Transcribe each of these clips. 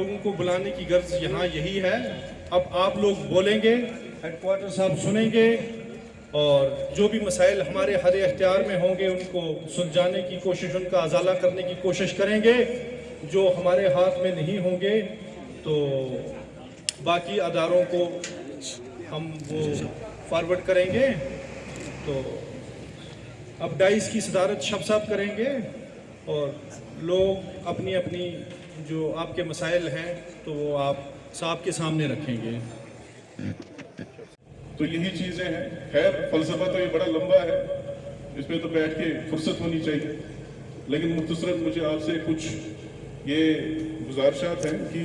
لوگوں کو بلانے کی غرض یہاں یہی ہے. اب آپ لوگ بولیں گے, ہیڈ کوارٹر صاحب سنیں گے, اور جو بھی مسائل ہمارے حد اختیار میں ہوں گے ان کو سلجھانے کی کوشش, ان کا ازالہ کرنے کی کوشش کریں گے. جو ہمارے ہاتھ میں نہیں ہوں گے تو باقی اداروں کو ہم وہ فارورڈ کریں گے. تو اب ڈائس کی صدارت شب صاحب کریں گے, اور لوگ اپنی اپنی جو آپ کے مسائل ہیں تو وہ آپ صاحب کے سامنے رکھیں گے. تو یہی چیزیں ہیں. خیر فلسفہ تو یہ بڑا لمبا ہے, اس میں تو بیٹھ کے فرصت ہونی چاہیے, لیکن مختصراً مجھے آپ سے کچھ یہ گزارشات ہیں کہ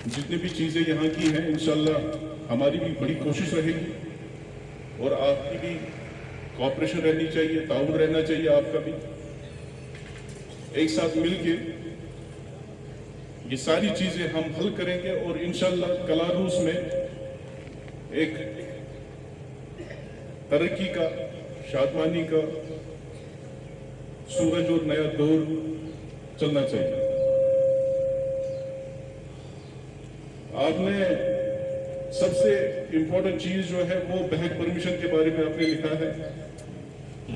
جتنی بھی چیزیں یہاں کی ہیں انشاءاللہ ہماری بھی بڑی کوشش رہے گی, اور آپ کی بھی کوآپریشن رہنی چاہیے, تعاون رہنا چاہیے آپ کا بھی. ایک ساتھ مل کے یہ ساری چیزیں ہم حل کریں گے, اور انشاءاللہ کلاروس میں ایک ترقی کا, شادمانی کا سورج اور نیا دور چلنا چاہیے. آپ نے سب سے امپورٹنٹ چیز جو ہے وہ بہک پرمیشن کے بارے میں آپ نے لکھا ہے.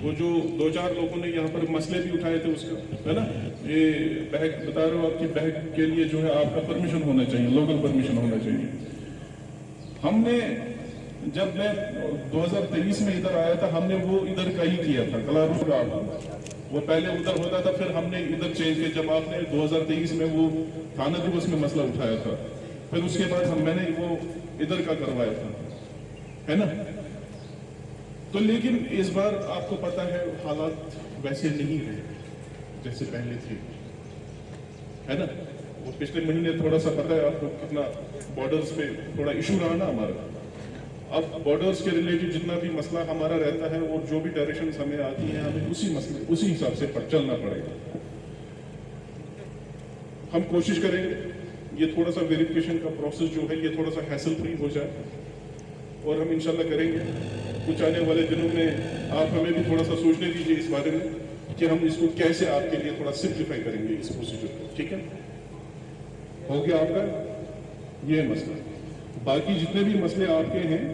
وہ جو 2-4 لوگوں نے یہاں پر مسئلے بھی اٹھائے تھے اس کا, ہے نا, یہ بہک بتا رہا ہوں آپ کی بہک کے لیے جو ہے آپ کا پرمیشن ہونا چاہیے, لوکل پرمیشن ہونا چاہیے. ہم نے جب میں 2023 میں ادھر آیا تھا, ہم نے وہ ادھر کا ہی کیا تھا, کلاروس کا. وہ پہلے ادھر ہوتا تھا, پھر ہم نے ادھر چینج کیا جب آپ نے 2023 میں وہ تھانہ دیوس میں مسئلہ اٹھایا تھا. پھر اس کے بعد میں نے وہ ادھر کا کروایا تھا, ہے نا. تو لیکن اس بار آپ کو پتا ہے حالات ویسے نہیں ہیں جیسے پہلے تھے, ہے نا. وہ پچھلے مہینے تھوڑا سا پتا ہے آپ کو کتنا بارڈرز پہ تھوڑا ایشو رہا نا ہمارا. اب بارڈرز کے ریلیٹڈ جتنا بھی مسئلہ ہمارا رہتا ہے اور جو بھی ڈائریکشنز ہمیں آتی ہیں, ہمیں اسی حساب سے چلنا پڑے گا. ہم کوشش کریں گے یہ تھوڑا سا ویریفیکیشن کا پروسیس جو ہے یہ تھوڑا سا ہیسل فری ہو جائے, اور ہم انشاءاللہ کریں گے. کچھ آنے والے دنوں میں آپ ہمیں بھی تھوڑا سا سوچنے دیجیے اس بارے میں کہ ہم اس کو کیسے آپ کے لیے تھوڑا سمپلیفائی کریں گے اس پروسیجر کو. ٹھیک ہے, ہو گیا آپ کا یہ مسئلہ. باقی جتنے بھی مسئلے آپ کے ہیں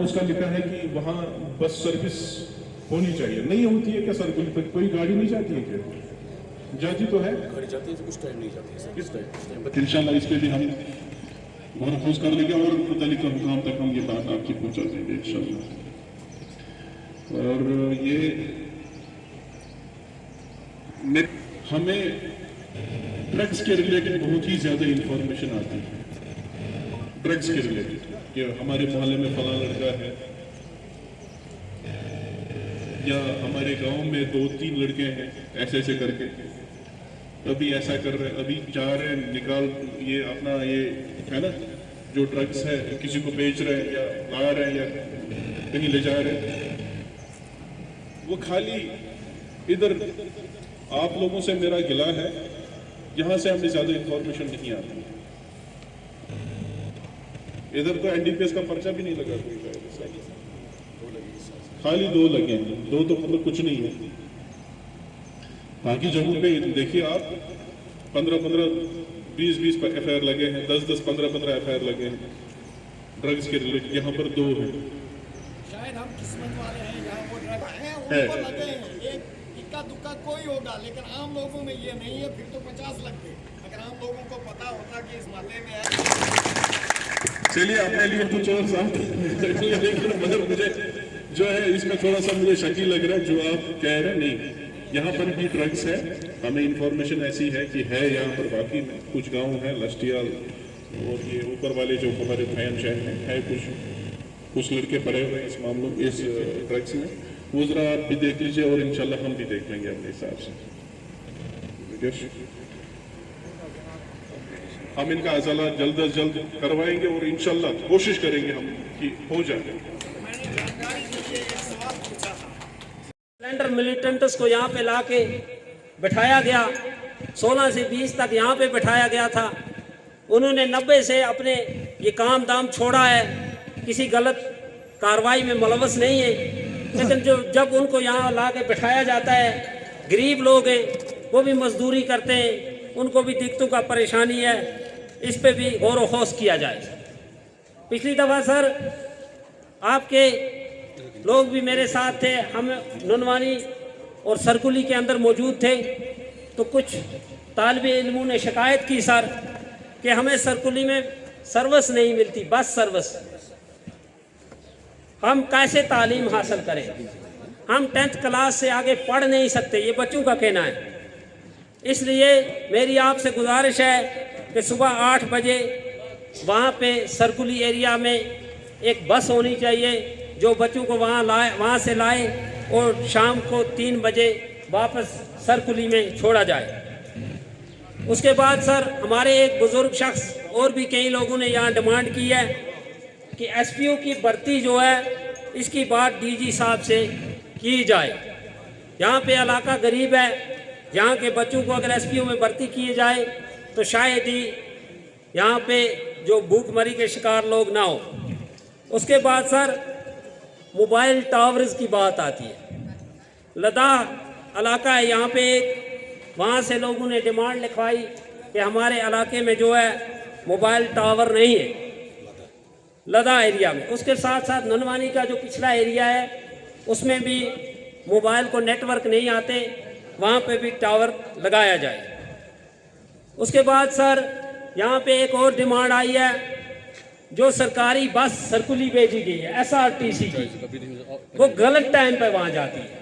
اس کا لکھا ہے کہ وہاں بس سروس ہونی چاہیے. نہیں ہوتی ہے کیا سر؟ کوئی گاڑی نہیں جاتی ہے کیا؟ جاتی تو ہے, گاڑی جاتی ہے, کچھ ٹائم نہیں جاتی ہے. انشاءاللہ اس پہ بھی ہم محفوظ کر لیں گے, اور متعلقہ مقام تک ہم یہ بات آپ کی پہنچا دیں گے انشاءاللہ. اور یہ ہمیں ڈرگس کے ریلیٹڈ بہت ہی زیادہ انفارمیشن آتی ہے. ڈرگس کے ریلیٹڈ کہ ہمارے محلے میں فلاں لڑکا ہے, یا ہمارے گاؤں میں 2-3 لڑکے ہیں ایسے ایسے کر کے, ابھی ایسا کر رہے ہیں, ابھی جا رہے ہیں نکال یہ اپنا یہ ہے نا جو ڈرگس ہے کسی کو بیچ رہے ہیں یا لا رہے ہیں یا کہیں لے جا رہے ہیں. وہ خالی ادھر آپ لوگوں سے میرا گلہ ہے, یہاں سے ہمیں زیادہ انفارمیشن نہیں آتی. ادھر تو این ڈی پی ایس کا پرچہ بھی نہیں لگا کوئی, خالی 2 لگے ہیں. 2 تو مطلب کچھ نہیں ہے. باقی جگہوں پہ دیکھیے آپ 15-15 20-20 ایف آئی آر لگے ہیں, 10-10 15-15 ایف آئی آر لگے ہیں ڈرگس کے ریلیٹڈ. یہاں پر 2 ہیں. شاید ہم قسمت والے ہیں, یہاں پر ڈرگ ہیں ان کو لگے ہیں, ایک اکا دکا کوئی ہوگا, لیکن عام لوگوں میں یہ نہیں ہے. پھر تو 50 لگتے. اگر عام لوگوں کو پتا ہوتا کہ اس محلے میں ہے. چلیے اپنے لیے کچھ اور ساتھ, لیکن مگر مجھے جو ہے اس میں تھوڑا سا مجھے شکی لگ رہا ہے جو آپ کہہ رہے ہیں. نہیں, یہاں پر بھی ڈرگس ہے, ہمیں انفارمیشن ایسی ہے کہ ہے یہاں پر. باقی کچھ گاؤں ہیں لشٹیال اور یہ اوپر والے جو ہمارے بھین شہر ہیں, ہے کچھ لڑکے پڑے ہوئے اس معاملوں اس ڈرگس میں. وہ ذرا آپ بھی دیکھ لیجیے, اور انشاءاللہ ہم بھی دیکھ لیں گے اپنے حساب سے. ہم ان کا ازالہ جلد از جلد کروائیں گے, اور انشاءاللہ کوشش کریں گے ہم کہ ہو جائے. سلینڈر ملیٹنٹس کو یہاں پہ لا کے بٹھایا گیا, 16 سے 20 تک یہاں پہ بٹھایا گیا تھا. انہوں نے 90 سے اپنے یہ کام دام چھوڑا ہے, کسی غلط کارروائی میں ملوث نہیں ہے. لیکن جب ان کو یہاں لا کے بٹھایا جاتا ہے، غریب لوگ ہیں، وہ بھی مزدوری کرتے ہیں، ان کو بھی دقتوں کا پریشانی ہے، اس پہ بھی غور و خوض کیا جائے۔ پچھلی دفعہ سر آپ کے لوگ بھی میرے ساتھ تھے، ہم ننوانی اور سرکولی کے اندر موجود تھے، تو کچھ طالب علموں نے شکایت کی سر کہ ہمیں سرکولی میں سروس نہیں ملتی، بس سروس، ہم کیسے تعلیم حاصل کریں؟ ہم 10th کلاس سے آگے پڑھ نہیں سکتے، یہ بچوں کا کہنا ہے۔ اس لیے میری آپ سے گزارش ہے کہ صبح 8 بجے وہاں پہ سرکولی ایریا میں ایک بس ہونی چاہیے جو بچوں کو وہاں سے لائے اور شام کو 3 بجے واپس سرکولی میں چھوڑا جائے۔ اس کے بعد سر ہمارے ایک بزرگ شخص اور بھی کئی لوگوں نے یہاں ڈیمانڈ کی ہے کہ ایس پی او کی بھرتی جو ہے اس کی بات ڈی جی صاحب سے کی جائے۔ یہاں پہ علاقہ غریب ہے، یہاں کے بچوں کو اگر ایس پی او میں بھرتی کیے جائے تو شاید ہی یہاں پہ جو بھوک مری کے شکار لوگ نہ ہو۔ اس کے بعد سر موبائل ٹاورز کی بات آتی ہے۔ لداخ علاقہ ہے یہاں پہ ایک، وہاں سے لوگوں نے ڈیمانڈ لکھوائی کہ ہمارے علاقے میں جو ہے موبائل ٹاور نہیں ہے لداخ ایریا میں۔ اس کے ساتھ ساتھ ننوانی کا جو پچھلا ایریا ہے اس میں بھی موبائل کو نیٹ ورک نہیں آتے، وہاں پہ بھی ٹاور لگایا جائے۔ اس کے بعد سر یہاں پہ ایک اور ڈیمانڈ آئی ہے، جو سرکاری بس سرکولی بھیجی گئی ہے SRTC کی، وہ غلط ٹائم پہ وہاں جاتی ہے،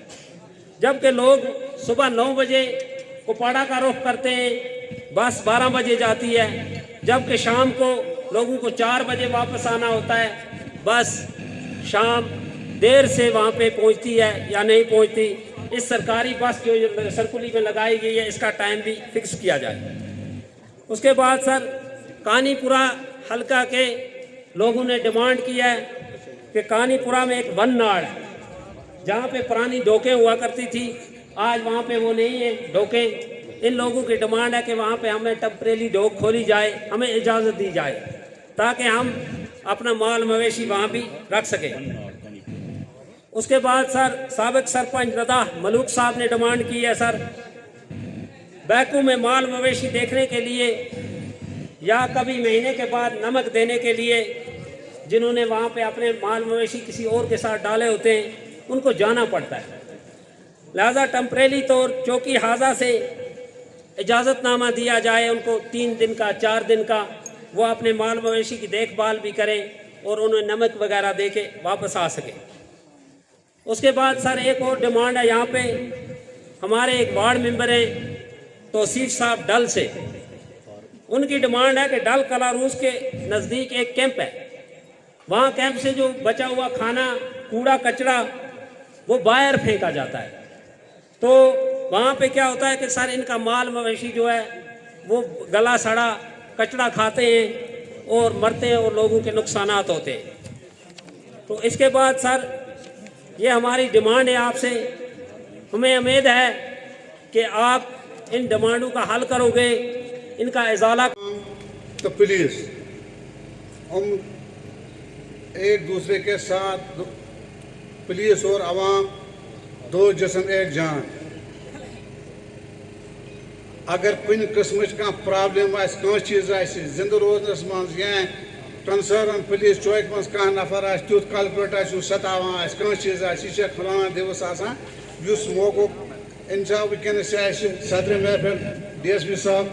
جبکہ لوگ صبح 9 بجے کپواڑہ کا رخ کرتے ہیں، بس 12 بجے جاتی ہے، جبکہ شام کو لوگوں کو 4 بجے واپس آنا ہوتا ہے، بس شام دیر سے وہاں پہ پہنچتی ہے یا نہیں پہنچتی۔ اس سرکاری بس جو سرکولی میں لگائی گئی ہے اس کا ٹائم بھی فکس کیا جائے۔ اس کے بعد سر کانی پورہ حلقہ کے لوگوں نے ڈیمانڈ کی ہے کہ کانی پورہ میں ایک ون ناڑ ہے جہاں پہ پرانی ڈوکیں ہوا کرتی تھی، آج وہاں پہ وہ نہیں ہیں ڈوکیں۔ ان لوگوں کی ڈیمانڈ ہے کہ وہاں پہ ہمیں ٹیمپریری ڈوک کھولی جائے، ہمیں اجازت دی جائے تاکہ ہم اپنا مال مویشی وہاں بھی رکھ سکیں۔ اس کے بعد سر سابق سرپنچ لداخ ملوک صاحب نے ڈیمانڈ کی ہے سر بیکو میں مال مویشی دیکھنے کے لیے یا کبھی مہینے کے بعد نمک دینے کے لیے جنہوں نے وہاں پہ اپنے مال مویشی کسی اور کے ساتھ ڈالے ہوتے ہیں ان کو جانا پڑتا ہے، لہذا ٹیمپریری طور چوکی حاضہ سے اجازت نامہ دیا جائے ان کو 3 دن کا 4 دن کا، وہ اپنے مال مویشی کی دیکھ بھال بھی کریں اور انہیں نمک وغیرہ دے کے واپس آ سکیں۔ اس کے بعد سر ایک اور ڈیمانڈ ہے، یہاں پہ ہمارے ایک وارڈ ممبر ہیں توصیف صاحب ڈل سے، ان کی ڈیمانڈ ہے کہ ڈل کلاروس کے نزدیک ایک کیمپ ہے، وہاں کیمپ سے جو بچا ہوا کھانا کوڑا کچڑا وہ باہر پھینکا جاتا ہے، تو وہاں پہ کیا ہوتا ہے کہ سر ان کا مال مویشی جو ہے وہ گلا سڑا کچڑا کھاتے ہیں اور مرتے ہیں اور لوگوں کے نقصانات ہوتے ہیں۔ تو اس کے بعد سر یہ ہماری ڈیمانڈ ہے آپ سے، ہمیں امید ہے کہ آپ ان ڈیمانڈوں کا حل کرو گے، ان کا ازالہ۔ تو پلیز ہم ایک دوسرے کے ساتھ، پولیس اور عوام دو جسم ایک جان، اگر کن قسم کا پرابلم کھانا چیز زندہ روزنس مز یا کنسرن پولیس چوک مز کھانا نفر تیت کلپریٹ ستاوان کھانا چیز یہ فلان دِوس اس موقع انشاء ونکس صدر محفل ڈی ایس پی صاحب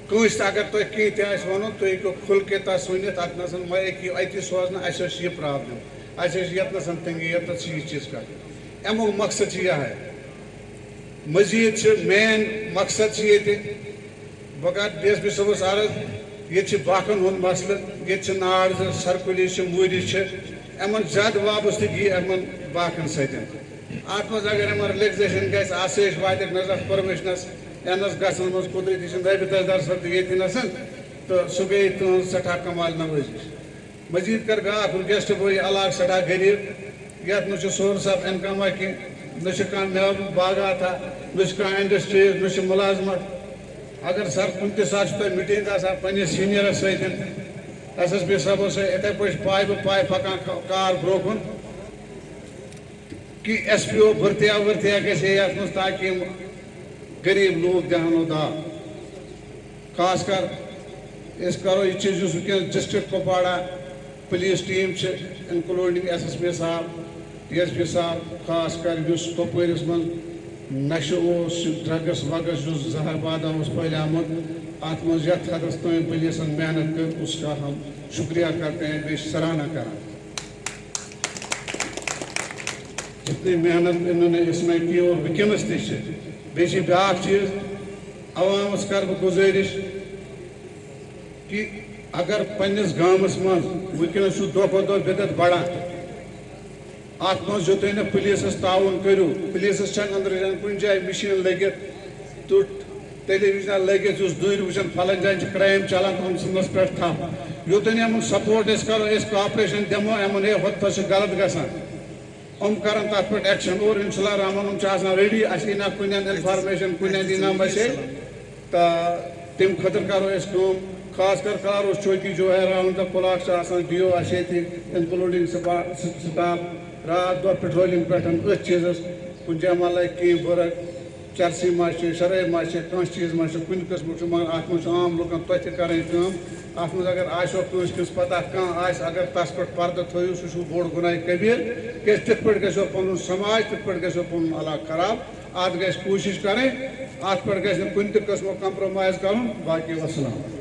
کنس اگر تھی کھین تہ ون تھی ہیٚکِو کھل کے تس ونت اتنس ما ہیٚکِو اتی سوزن اس یہ پرابلم اس یتنس تنگی یتنس یہ چیز کر امیک مقصد یہ ہے مزید مین مقصد یہ بہ کر ڈی ایس پی صاحبس عرض یہ باقن ہند مسئلہ یہ ناڑ سرکولی موری امن زیادہ وابستگی امن باقن ستن ات مز اگر امن ریلیکزیشن گھس آسائش وات نظر پرمشنس اینس گھن مز قدرتی رابطہ درصد یہ نسن تو سہ گئی تہذ سٹھا کمال نوازی مزید کر گا گیسٹ بوائے علاقہ سٹھا غریب یت نا سورس آف انکم کی نا میو باغات نا انڈسٹریز نا ملازمت اگر سر کن تہ سات تھی میٹنگ آسان پنس سینئرس ستن ایس ایس پی صاحب اتھے پہ پائے پائے پکان کار برو کن کہ ایس پی او بھرتیا ورتیا گژھِ یتھ منٛز تاکہ یِم غریب لوگ دہانو دا خاص کر اس کرو یہ چیز یُس وٕنکٮ۪نس ڈسٹرکٹ کپواڑہ پولیس ٹیم چھِ انکلوڈنگ ایس ایس پی صاحب ڈی ایس پی صاحب خاص کر یُس کپوٲرِس منٛز نشہٕ اوس ڈرگس وگس یُس زہربادہ اوس پھہلیومُت اتھ منٛز یتھ حدس تام پولیسن محنت کٔر اس کا ہم شکریہ کرتے ہیں بیٚیہِ چھِ سراہنا کران جتنی محنت انہوں نے اس میں کی اور وٕنکٮ۪نس تہِ چھِ بیٚیہِ چھِ بیٛاکھ چیٖز عوامس کر بہٕ گُزٲرِش کہ اگر پننس گامس منٛز وٕنکٮ۪نس چھُ دۄہ کھۄتہٕ دۄہ بدعت بڑان اتھ منٛز یوٚتانۍ نہٕ پُلیٖسس تعاوُن کٔرِو پُلیٖسس چھنہٕ أنٛدرٕ کُنہِ جایہِ مِشیٖن لٔگِتھ تیُتھ ٹیلی وِجن لٔگِتھ یُس دوٗرِ وٕچھان پھلٲنۍ جایہِ چھِ کرٛایِم چلان تِم ژھٕننس پٮ۪ٹھ تھپھ یوٚتانۍ یِمن سپورٹ أسۍ کرو أسۍ کاپریشن دِمو یِمن ہے ہُتھ پٲٹھۍ چھُ غلط گژھان یِم کرن تتھ پٮ۪ٹھ ایکشن اور انشاء اللہ رحمان یِم چھِ آسان ریڈی اسہِ یی نا کُنہِ انفارمیشن کُنہِ دی نام اسے تہٕ تمہِ خٲطرٕ کرو أسۍ کٲم خاص کر کاروس چوکی جو ہے راؤنڈ دا کلاک سے آسان ڈی او آسہِ ییٚتہِ انکلوڈنگ سٹاف رات دۄہ پیٹرولنگ پٮ۪ٹھ أتھۍ چیٖزس کُنہِ جایہِ ما لگہِ کینٛہہ بُرٕ چرسی ما چھِ شرٲبۍ ما چھِ کانٛہہ چیٖز ما چھِ کُنہِ قٕسمُک چھُ مگر اتھ منٛز چھُ عام لُکن توتہِ تہِ کرٕنۍ کٲم اتھ منٛز اگر آسیو کٲنٛسہِ کٲنٛسہِ پتہ کانٛہہ آسہِ اگر تس پٮ۪ٹھ پردٕ تھٲیِو سُہ چھُ بوٚڑ گُناہ کبیٖر کیٛازِ تِتھ پٲٹھۍ گژھیو پنُن سماج تِتھ پٲٹھۍ گژھیو پنُن علاقہٕ خراب اتھ گژھِ کوٗشش کرٕنۍ اتھ پٮ۪ٹھ گژھِ نہٕ کُنہِ تہِ قٕسمُک کمپرومایز کرُن باقی وسلام